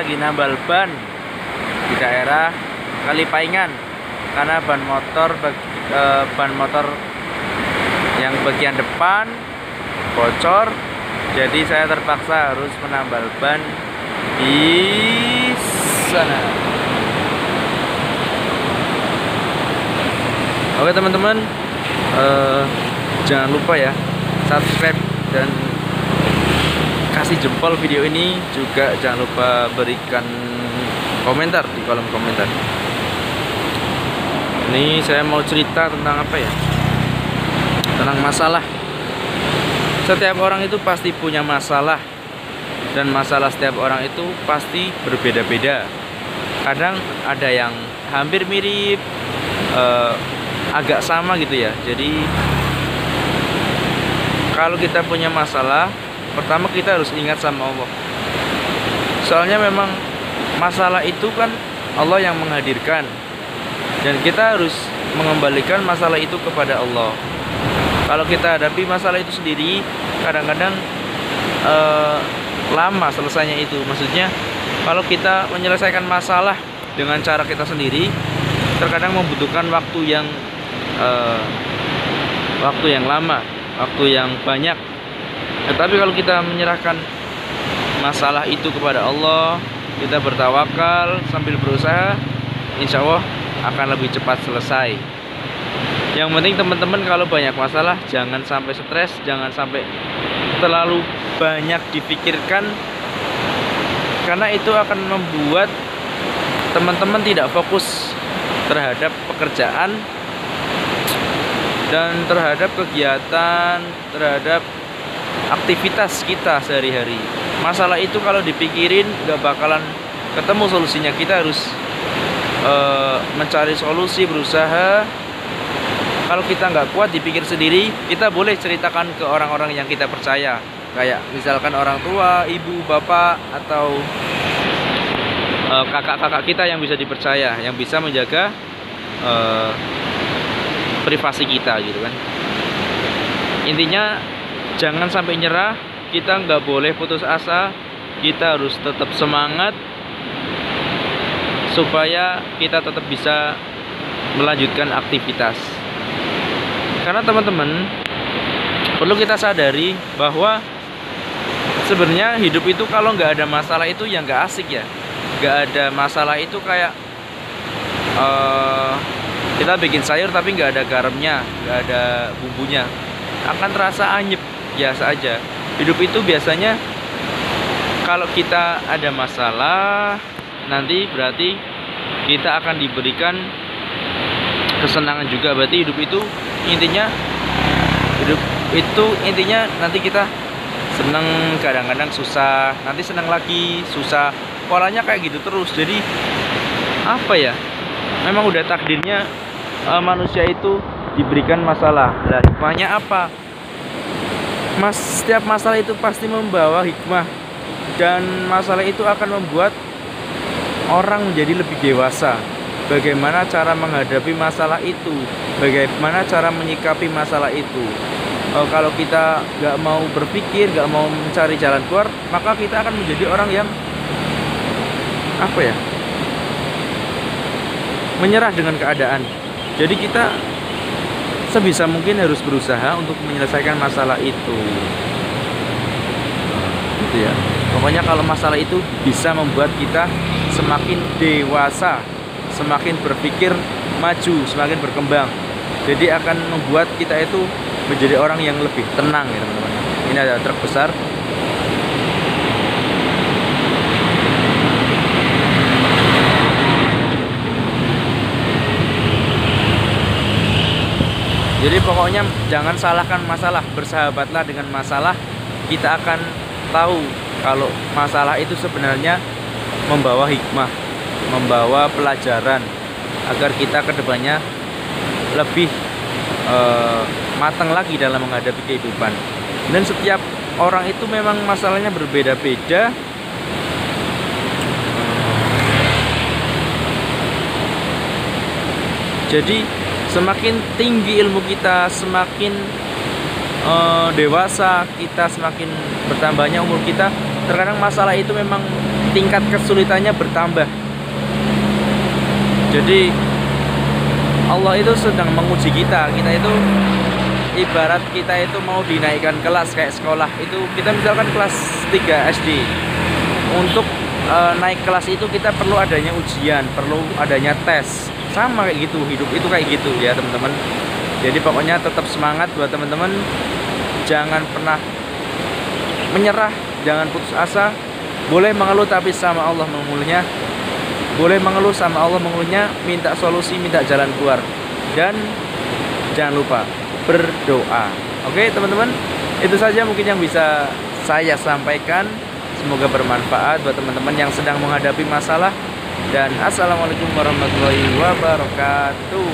lagi nambal ban di daerah Kalipaingan karena ban motor yang bagian depan bocor, jadi saya terpaksa harus menambal ban di sana. Oke teman-teman, jangan lupa ya subscribe dan kasih jempol video ini, juga jangan lupa berikan komentar di kolom komentar. Ini saya mau cerita tentang apa ya, tentang masalah. Setiap orang itu pasti punya masalah, dan masalah setiap orang itu pasti berbeda-beda. Kadang ada yang hampir mirip, agak sama gitu ya. Jadi kalau kita punya masalah, pertama kita harus ingat sama Allah. Soalnya memang masalah itu kan Allah yang menghadirkan, dan kita harus mengembalikan masalah itu kepada Allah. Kalau kita hadapi masalah itu sendiri, kadang-kadang lama selesainya itu. Maksudnya kalau kita menyelesaikan masalah dengan cara kita sendiri, terkadang membutuhkan waktu yang lama, waktu yang banyak. Tetapi kalau kita menyerahkan masalah itu kepada Allah, kita bertawakal sambil berusaha, insya Allah akan lebih cepat selesai. Yang penting teman-teman, kalau banyak masalah jangan sampai stres, jangan sampai terlalu banyak dipikirkan, karena itu akan membuat teman-teman tidak fokus terhadap pekerjaan dan terhadap kegiatan, terhadap aktivitas kita sehari-hari. Masalah itu kalau dipikirin gak bakalan ketemu solusinya. Kita harus mencari solusi, berusaha. Kalau kita nggak kuat dipikir sendiri, kita boleh ceritakan ke orang-orang yang kita percaya, kayak misalkan orang tua, ibu, bapak, atau kakak-kakak kita yang bisa dipercaya, yang bisa menjaga privasi kita gitu kan. Intinya jangan sampai nyerah, kita nggak boleh putus asa, kita harus tetap semangat supaya kita tetap bisa melanjutkan aktivitas. Karena teman-teman, perlu kita sadari bahwa sebenarnya hidup itu kalau nggak ada masalah itu ya nggak asik ya. Nggak ada masalah itu kayak kita bikin sayur tapi nggak ada garamnya, nggak ada bumbunya, akan terasa anyep, biasa aja. Hidup itu biasanya kalau kita ada masalah, nanti berarti kita akan diberikan kesenangan juga. Berarti hidup itu intinya nanti kita seneng, kadang-kadang susah, nanti senang lagi, susah, polanya kayak gitu terus. Jadi apa ya, memang udah takdirnya manusia itu diberikan masalah. Nah, hikmahnya apa? Setiap masalah itu pasti membawa hikmah, dan masalah itu akan membuat orang menjadi lebih dewasa. Bagaimana cara menghadapi masalah itu, bagaimana cara menyikapi masalah itu. Kalau kita nggak mau berpikir, nggak mau mencari jalan keluar, maka kita akan menjadi orang yang apa ya, menyerah dengan keadaan. Jadi kita sebisa mungkin harus berusaha untuk menyelesaikan masalah itu. Gitu ya. Pokoknya kalau masalah itu bisa membuat kita semakin dewasa, semakin berpikir maju, semakin berkembang. Jadi akan membuat kita itu menjadi orang yang lebih tenang ya teman-teman. Ini ada truk besar. Jadi pokoknya jangan salahkan masalah, bersahabatlah dengan masalah. Kita akan tahu kalau masalah itu sebenarnya membawa hikmah, membawa pelajaran, agar kita kedepannya lebih matang lagi dalam menghadapi kehidupan. Dan setiap orang itu memang masalahnya berbeda-beda. Jadi semakin tinggi ilmu kita, semakin dewasa kita, semakin bertambahnya umur kita, terkadang masalah itu memang tingkat kesulitannya bertambah. Jadi Allah itu sedang menguji kita. Kita itu ibarat kita itu mau dinaikkan kelas kayak sekolah. Itu kita misalkan kelas 3 SD. Untuk naik kelas itu kita perlu adanya ujian, perlu adanya tes. Sama kayak gitu, hidup itu kayak gitu ya teman-teman. Jadi pokoknya tetap semangat buat teman-teman. Jangan pernah menyerah, jangan putus asa. Boleh mengeluh tapi sama Allah mengeluhnya. Boleh mengeluh sama Allah mengeluhnya, minta solusi, minta jalan keluar. Dan jangan lupa berdoa. Oke teman-teman, itu saja mungkin yang bisa saya sampaikan. Semoga bermanfaat buat teman-teman yang sedang menghadapi masalah. Dan assalamualaikum warahmatullahi wabarakatuh.